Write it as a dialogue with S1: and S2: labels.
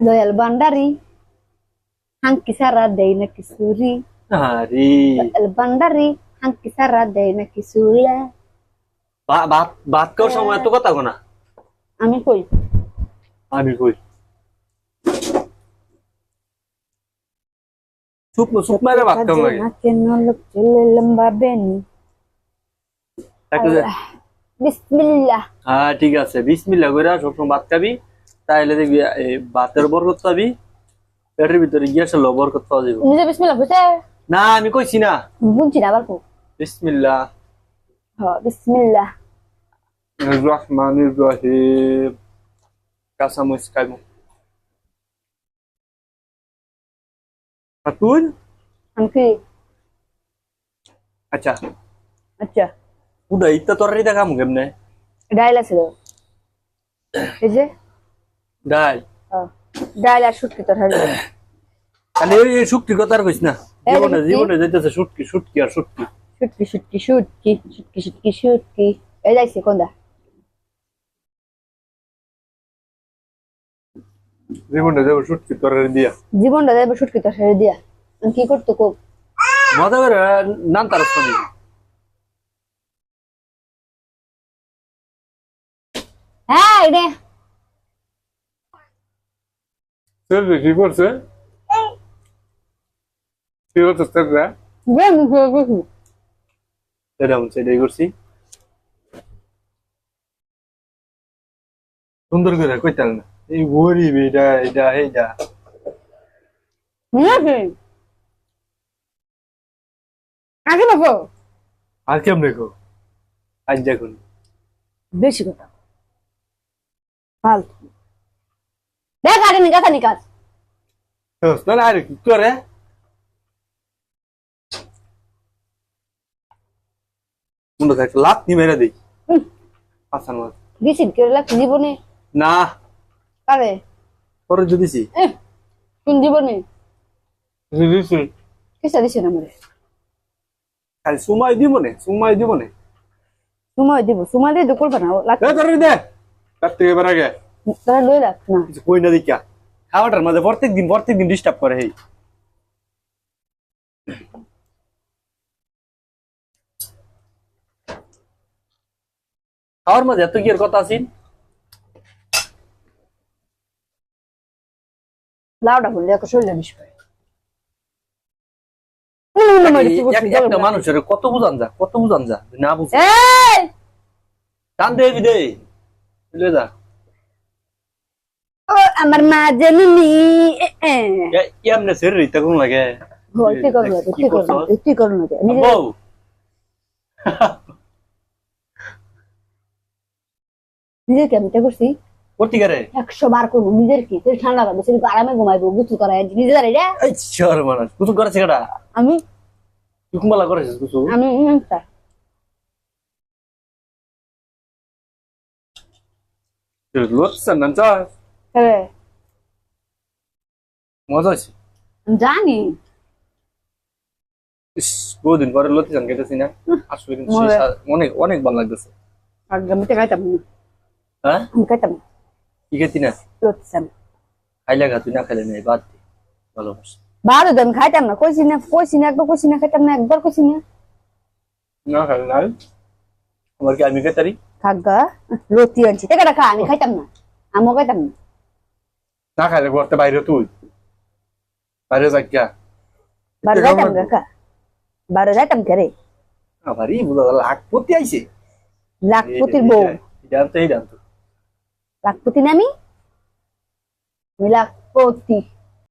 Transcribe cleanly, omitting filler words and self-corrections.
S1: দয়াল ভান্ডারি hunky সারা দেয় না কিছুরি।
S2: আরে
S1: দয়াল ভান্ডারি হাঙ্কি সারা দেয় না কিছুলা।
S2: ভাত ভাত খাওয়ার সময় তো কথা কো না।
S1: আমি কই
S2: আমি কই চুপ চুপ মারে ভাত খাওয়া লাগে।
S1: কেন লোক চলে লম্বা বেনি। বিসমিল্লাহ।
S2: হ্যাঁ ঠিক আছে বিসমিল্লাহ কইরা সবসময় ভাত খাবি, তাইলে দেখবি ভাতের বরকত পাবি, পেটের ভিতরে গিয়ে আসলে বরকত পাওয়া যাবে।
S1: নিজে বিসমিল্লাহ বুঝে
S2: না আমি কইছি না।
S1: বুঝছি না আবার কো।
S2: বিসমিল্লাহ
S1: বিসমিল্লাহ।
S2: রহমানির রহিম। কাঁচামরিচ খাইব। আর তুই?
S1: আমি কি
S2: আচ্ছা
S1: আচ্ছা
S2: উদা ইত্তা তরকারি দেখাম কেমনে?
S1: ডাইল আছে তো এই যে
S2: ডাল
S1: ডাইল আর শুটকি তরকারি।
S2: তাহলে এই শুটকির কথা আর কইস না। জীবনে জীবনে যাইতেছে শুটকি শুটকি আর শুটকি।
S1: শুটকি শুটকি শুটকি শুটকি শুটকি শুটকি এই যাইছে কোনটা?
S2: জীবনে যাবো শুটকি তরকারি দিয়া।
S1: জীবনটা যাইব শুটকি তরকারি দিয়া। আমি কি করতো কো?
S2: মজা করে নাম তার দিবি।
S1: হ্যাঁ রে
S2: চলবে কি করছে? কি করছে তোরা? এরকম সেটাই করছি। সুন্দর করে কইতাল না। এই গরিব এটা এটা এইটা।
S1: আগে বাবু
S2: আর কেমনে কো? আজ দেখুন।
S1: বেশি কথা ফালতু দেখ আগে নিকাশ নিকাশ।
S2: তাহলে আর কি করে? মুন্ডা একটা লাত নি মেরে দেই। আসান মাছ।
S1: দিছিস কেউ লাগ জীবনে
S2: না
S1: কারে
S2: পরে যদি দিছি।
S1: কোন জীবনে
S2: দিছি।
S1: কিসা দিছে না মরে
S2: খালি সময় দিব না, সময় দিব না।
S1: সময় দিব সময় দিয়ে তো করবে না লাগ
S2: দে তোর দে। তার থেকে এবার আগে
S1: তারা লই লাগ না
S2: কিছু কই না দেখিয়া। খাওয়াটার মাঝে প্রত্যেকদিন ডিস্টার্ব করে হেই। খাওয়ার মাঝে এত কি এর কথা আছিস?
S1: লাউডা বললে এক শরীরে বিষ পায়।
S2: একটা মানুষের কত বুঝান যা, কত বুঝান যা না বুঝ টান দে দে বুঝলে যা।
S1: আমার মা জননী
S2: এমনে সের রিতা কোন লাগে?
S1: তুই করো না তুই করো না তুই করো না
S2: বউ
S1: নিজের কি আমি করছি
S2: করতি করে
S1: 100 বার করবো নিজের কি তুই ঠান্ডা লাগবে সেদিন আরামে ঘুমাইবো গুছু করাই নিজে জানি রে
S2: এই শহর মানুষ কুসুম করেছে কেডা?
S1: আমি
S2: তুই কুম্বালা করেছিস কুসুম?
S1: আমি
S2: লড়ছেন না চা
S1: হ্যাঁ
S2: মজা আছে।
S1: জানি
S2: ইস বহুদিন পরে লতিজান কেটেছি না, আসলে কিন্তু অনেক অনেক ভালো লাগতেছে।
S1: আগামীতে খাইতাম না
S2: হ্যাঁ
S1: আমি খাইতাম না
S2: কি খেতি না?
S1: লড়ছিলাম
S2: খাইলে খা, তুই না খাইলে নেই বাদ দে। ভালোবাসা
S1: ভালো দাম খাইতাম না কইছি না একবার কইছি না খাইতাম না একবার কইছি না
S2: না খাইলে নাই আমার কি আমি খেতারি?
S1: খাগা লতি আনছি টাকাটা খা আমি খাইতাম না আমিও খাইতাম না
S2: না খাইলে ঘরতে বাইরে তুই বাইরে যাইয়া
S1: বারো যাইতাম কাকা বারো যাইতাম কে রে
S2: আমারই বুঝা লাখপতি আইছে।
S1: লাখপতির বউ
S2: জানতো এই জানতো
S1: লাখপতি না আমি লাখপতি